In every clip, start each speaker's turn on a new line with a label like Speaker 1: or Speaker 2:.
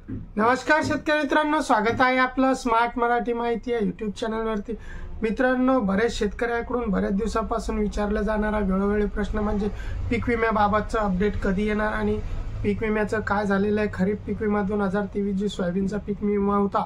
Speaker 1: नमस्कार शेतकरी मित्रांनो, स्वागत आहे आपलं स्मार्ट मराठी माहिती या यूट्यूब चॅनलवरती। मित्रांनो, बरेच शेतकऱ्यांकडून बऱ्याच दिवसापासून विचारला जाणारा वेळोवेळी प्रश्न म्हणजे पीक विम्याबाबतचं अपडेट कधी येणार आणि पीक विम्याचं काय झालेलं आहे। खरीप पीक विमा 2023 जी सोयाबीनचा पीक विमा होता,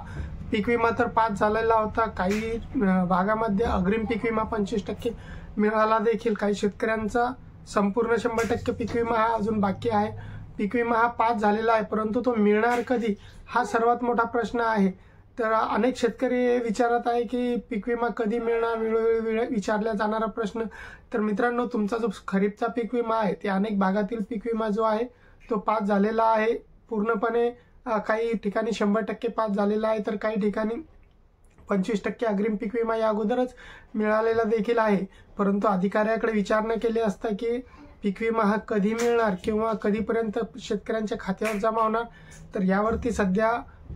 Speaker 1: पीक विमा तर पास झालेला होता। काही भागामध्ये अग्रिम पीक विमा 25% मिळाला देखील। काही शेतकऱ्यांचा संपूर्ण 100% पीक विमा हा अजून बाकी आहे। पीक विमा हा पास झालेला आहे, परंतु तो मिळणार कधी हा सर्वात मोठा प्रश्न आहे। तर अनेक शेतकरी विचारत आहे की पीक विमा कधी मिळणार, वेळोवेळी विचारला जाणारा प्रश्न। तर मित्रांनो, तुमचा जो खरीपचा पीक विमा आहे ते अनेक भागातील पीक विमा जो आहे तो पास झालेला आहे पूर्णपणे। काही ठिकाणी 100% पास झालेला आहे, तर काही ठिकाणी 25% अग्रिम पीक विमा या अगोदरच मिळालेला देखील आहे। परंतु अधिकाऱ्याकडे विचारणा केली असता की पीक विमा हा कधी मिळणार किंवा कधीपर्यंत शेतकऱ्यांच्या खात्यावर जमा होणार, तर यावरती सध्या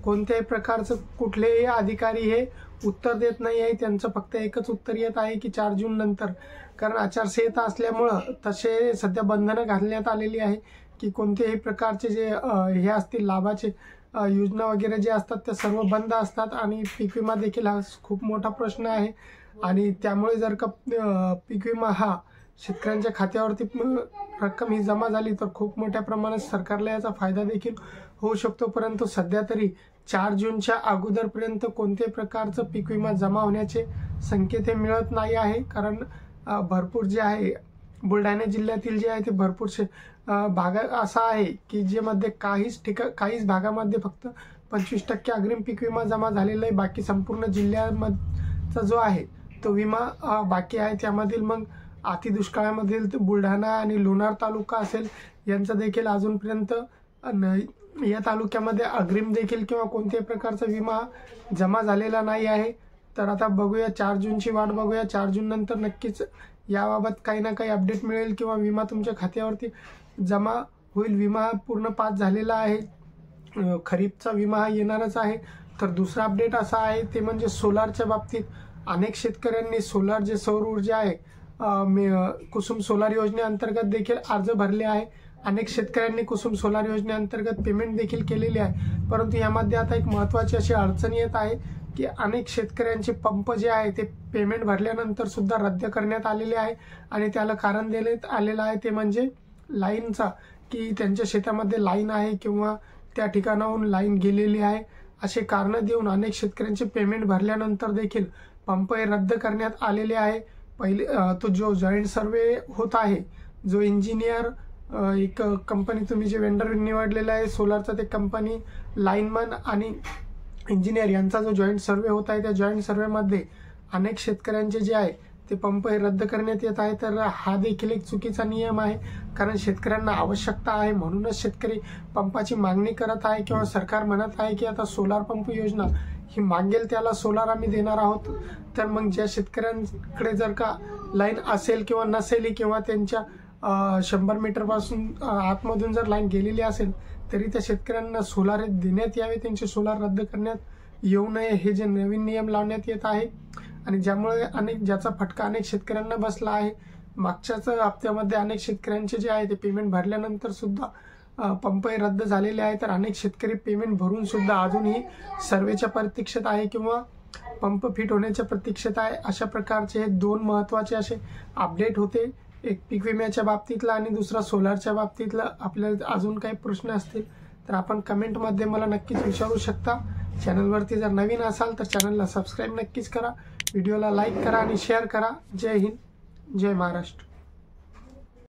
Speaker 1: कोणत्याही प्रकारचं कुठलेही अधिकारी हे उत्तर देत नाही आहे। त्यांचं फक्त एकच उत्तर येत आहे की 4 जून नंतर, कारण आचारसंहिता असल्यामुळं तसे सध्या बंधनं घालण्यात आलेली आहे की कोणत्याही प्रकारचे जे हे असतील लाभाचे योजना वगैरे जे असतात ते सर्व बंद असतात। आणि पीक विमा देखील हा खूप मोठा प्रश्न आहे। आणि त्यामुळे जर का पीक विमा हा शेतकऱ्यांच्या खात्यावरती रक्कम ही जमा झाली तर खूप मोठ्या प्रमाणात सरकारला याचा फायदा देखील होऊ शकतो। परंतु सध्या तरी 4 जूनच्या अगोदरपर्यंत कोणत्याही प्रकारचं पीक विमा जमा होण्याचे संकेत हे मिळत नाही आहे। कारण भरपूर जे आहे बुलढाणा जिल्ह्यातील जे आहे ते भरपूरसे भाग असा आहे की ज्यामध्ये काहीच भागामध्ये फक्त 25% अग्रिम पीक विमा जमा झालेला आहे। बाकी संपूर्ण जिल्ह्याचा जो आहे तो विमा बाकी आहे। त्यामधील मग अतिदुष्काळामधील बुलढाणा आणि लोणार तालुका असेल, यांचा देखील अजूनपर्यंत या तालुक्यामध्ये अग्रिम देखील किंवा कोणत्याही प्रकारचा विमा जमा झालेला नाही आहे। तर आता बघूया, 4 जूनची वाट बघूया। 4 जून नंतर नक्कीच याबाबत काही ना काही अपडेट मिळेल किंवा विमा तुमच्या खात्यावरती जमा होईल। विमा पूर्ण पास झालेला आहे, खरीपचा विमा हा येणारच आहे। तर दुसरा अपडेट असा आहे ते म्हणजे सोलारच्या बाबतीत अनेक शेतकऱ्यांनी सोलार जे सौर ऊर्जा आहे कुसुम सोलार योजनेअंतर्गत देखील अर्ज भरले आहे। अनेक शेतकऱ्यांनी कुसुम सोलार योजनेअंतर्गत पेमेंट देखील केलेली आहे। परंतु यामध्ये आता एक महत्त्वाची अशी अडचण येत आहे की अनेक शेतकऱ्यांचे पंप जे आहे ते पेमेंट भरल्यानंतर सुद्धा रद्द करण्यात आलेले आहे। आणि त्याला कारण देण्यात आलेलं आहे ते म्हणजे लाईनचा, की त्यांच्या शेतामध्ये लाईन आहे किंवा त्या ठिकाणाहून लाईन गेलेली आहे, असे कारण देऊन अनेक शेतकऱ्यांचे पेमेंट भरल्यानंतर देखील पंप हे रद्द करण्यात आलेले आहे। पहिले तो जो जॉईंट सर्वे होत आहे, जो इंजिनियर एक कंपनी तुम्ही जे वेंडर निवडलेला आहे सोलारचा, ते कंपनी लाईनमन आणि इंजिनियर यांचा जो जॉईंट सर्वे होत आहे, त्या जॉईंट सर्वेमध्ये अनेक शेतकऱ्यांचे जे आहे ते पंप हे रद्द करण्यात येत आहे। तर हा देखील एक चुकीचा नियम आहे, कारण शेतकऱ्यांना आवश्यकता आहे म्हणूनच शेतकरी पंपाची मागणी करत आहे किंवा सरकार म्हणत आहे की आता सोलार पंप योजना ही मागेल त्याला सोलार आम्ही देणार आहोत। तर मग ज्या शेतकऱ्यांकडे जर का लाईन असेल किंवा नसेल किंवा त्यांच्या 100 मीटरपासून आतमधून जर लाईन गेलेली असेल तरी त्या शेतकऱ्यांना सोलार देण्यात यावे, त्यांचे सोलार रद्द करण्यात येऊ नये, हे जे नवीन नियम लावण्यात येत आहे। आणि ज्यामुळे ज्याचा फटका अनेक शेतकऱ्यांना बसला आहे। मागच्याच हप्त्यामध्ये अनेक शेतकऱ्यांचे जे आहे ते पेमेंट भरल्यानंतर सुद्धा पंप हे रद्द झालेले आहे। तर अनेक शेतकरी पेमेंट भरून सुद्धा अजूनही सर्वेच्या प्रतीक्षेत आहे किंवा पंप फिट होण्याच्या प्रतीक्षेत आहे। अशा प्रकारचे हे 2 महत्त्वाचे असे अपडेट होते, एक पीक विम्याच्या बाबतीतला आणि दुसरा सोलारच्या बाबतीतला। आपल्याला अजून काही प्रश्न असतील तर आपण कमेंटमध्ये मला नक्कीच विचारू शकता। चॅनलवरती जर नवीन असाल तर चॅनलला सबस्क्राईब नक्कीच करा, व्हिडिओला लाईक करा आणि शेअर करा। जय हिंद, जय महाराष्ट्र।